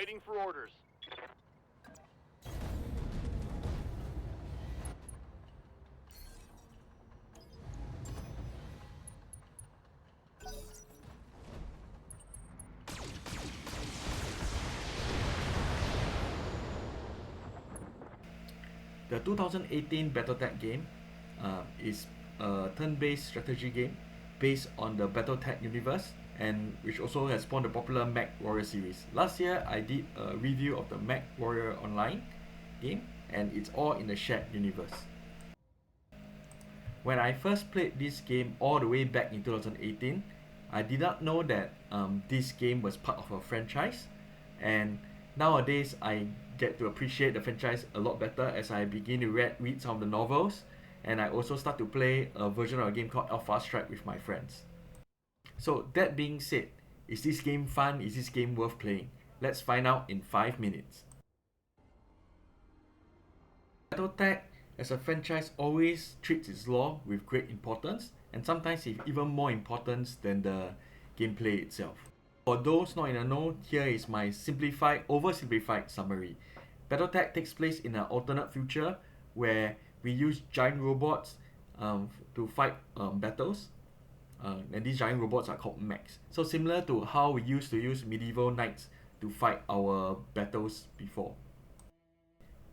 Waiting for orders. The 2018 Battletech game is a turn-based strategy game based on the Battletech universe, and which also has spawned the popular Mech Warrior series. Last year, I did a review of the Mech Warrior Online game, and it's all in the shared universe. When I first played this game all the way back in 2018, I did not know that this game was part of a franchise, and nowadays I get to appreciate the franchise a lot better as I begin to read some of the novels, and I also start to play a version of a game called Alpha Strike with my friends. So that being said, is this game fun? Is this game worth playing? Let's find out in 5 minutes. Battletech as a franchise always treats its lore with great importance, and sometimes even more importance than the gameplay itself. For those not in the know, here is my oversimplified summary. Battletech takes place in an alternate future where we use giant robots to fight battles, and these giant robots are called mechs. So similar to how we used to use medieval knights to fight our battles before.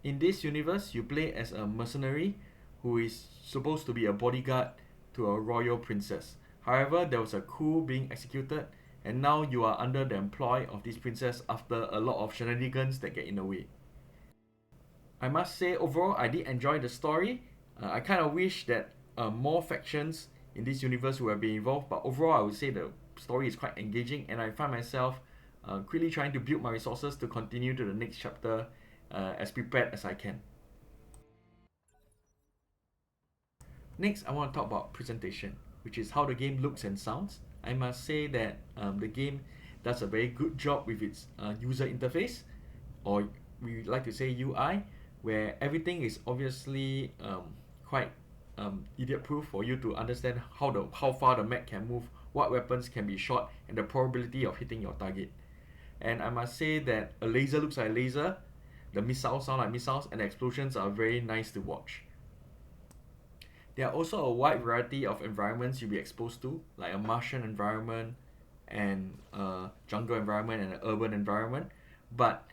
In this universe, you play as a mercenary who is supposed to be a bodyguard to a royal princess. However, there was a coup being executed, and now you are under the employ of this princess after a lot of shenanigans that get in the way. I must say, overall, I did enjoy the story. I kind of wish that more factions in this universe would have been involved, but overall, I would say the story is quite engaging, and I find myself quickly trying to build my resources to continue to the next chapter as prepared as I can. Next, I want to talk about presentation, which is how the game looks and sounds. I must say that the game does a very good job with its user interface, or we like to say UI, where everything is obviously quite idiot-proof for you to understand how far the mech can move, what weapons can be shot, and the probability of hitting your target. And I must say that a laser looks like a laser, the missiles sound like missiles, and the explosions are very nice to watch. There are also a wide variety of environments you'll be exposed to, like a Martian environment, and a jungle environment, and an urban environment. But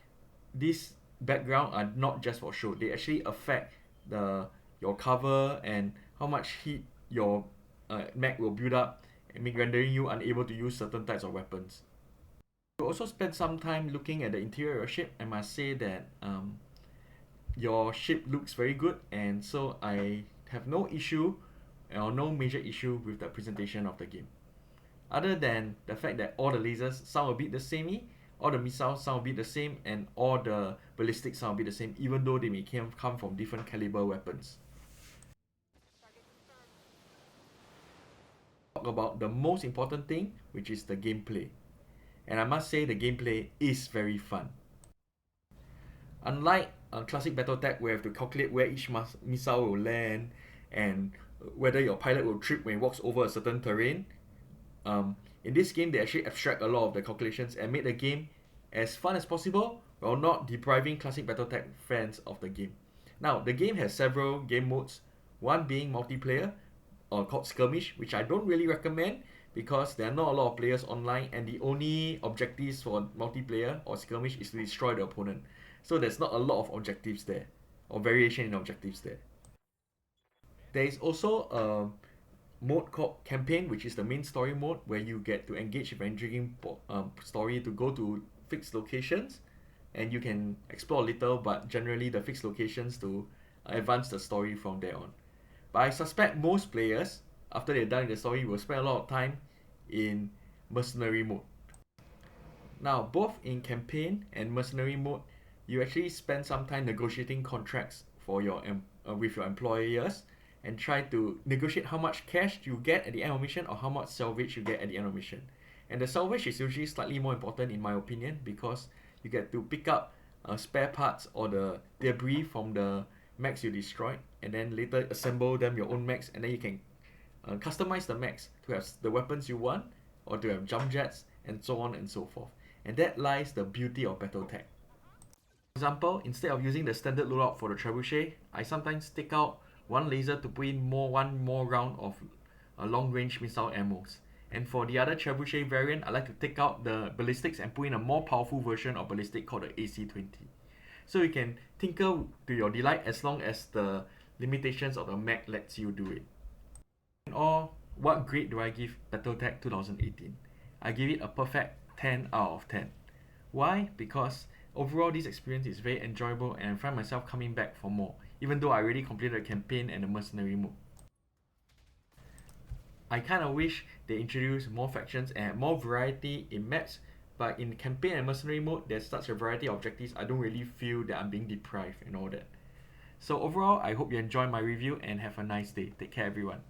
these backgrounds are not just for show. They actually affect your cover and how much heat your mech will build up, and rendering you unable to use certain types of weapons. You also spend some time looking at the interior of your ship. I must say that your ship looks very good, and so I have no issue or no major issue with the presentation of the game. Other than the fact that all the lasers sound a bit the samey, all the missiles sound a bit the same, and all the ballistics sound a bit the same, even though they may come from different caliber weapons. Talk about the most important thing, which is the gameplay. And I must say the gameplay is very fun. Unlike classic Battletech where you have to calculate where each missile will land and whether your pilot will trip when he walks over a certain terrain, in this game they actually abstract a lot of the calculations and make the game as fun as possible while not depriving classic Battletech fans of the game. Now, the game has several game modes, one being multiplayer, or called skirmish, which I don't really recommend because there are not a lot of players online, and the only objectives for multiplayer or skirmish is to destroy the opponent. So there's not a lot of objectives there, or variation in objectives there. There is also a mode called campaign, which is the main story mode, where you get to engage with an intriguing story to go to fixed locations, and you can explore a little, but generally the fixed locations to advance the story from there on. But I suspect most players, after they're done with the story, will spend a lot of time in mercenary mode. Now, both in campaign and mercenary mode, you actually spend some time negotiating contracts for with your employers and try to negotiate how much cash you get at the end of mission or how much salvage you get at the end of mission. And the salvage is usually slightly more important in my opinion because you get to pick up spare parts or the debris from the mechs you destroyed and then later assemble them your own mechs, and then you can customize the mechs to have the weapons you want or to have jump jets and so on and so forth. And that lies the beauty of Battletech. For example, instead of using the standard loadout for the trebuchet, I sometimes take out one laser to put in one more round of long range missile ammos. And for the other trebuchet variant, I like to take out the ballistics and put in a more powerful version of ballistic called the AC-20. So you can tinker to your delight as long as the limitations of the mag lets you do it. In all, what grade do I give Battletech 2018? I give it a perfect 10 out of 10. Why? Because overall this experience is very enjoyable and I find myself coming back for more, even though I already completed the campaign and the mercenary mode. I kind of wish they introduced more factions and more variety in maps, but in campaign and mercenary mode there's such a variety of objectives, I don't really feel that I'm being deprived and all that. So overall, I hope you enjoy my review and have a nice day. Take care everyone.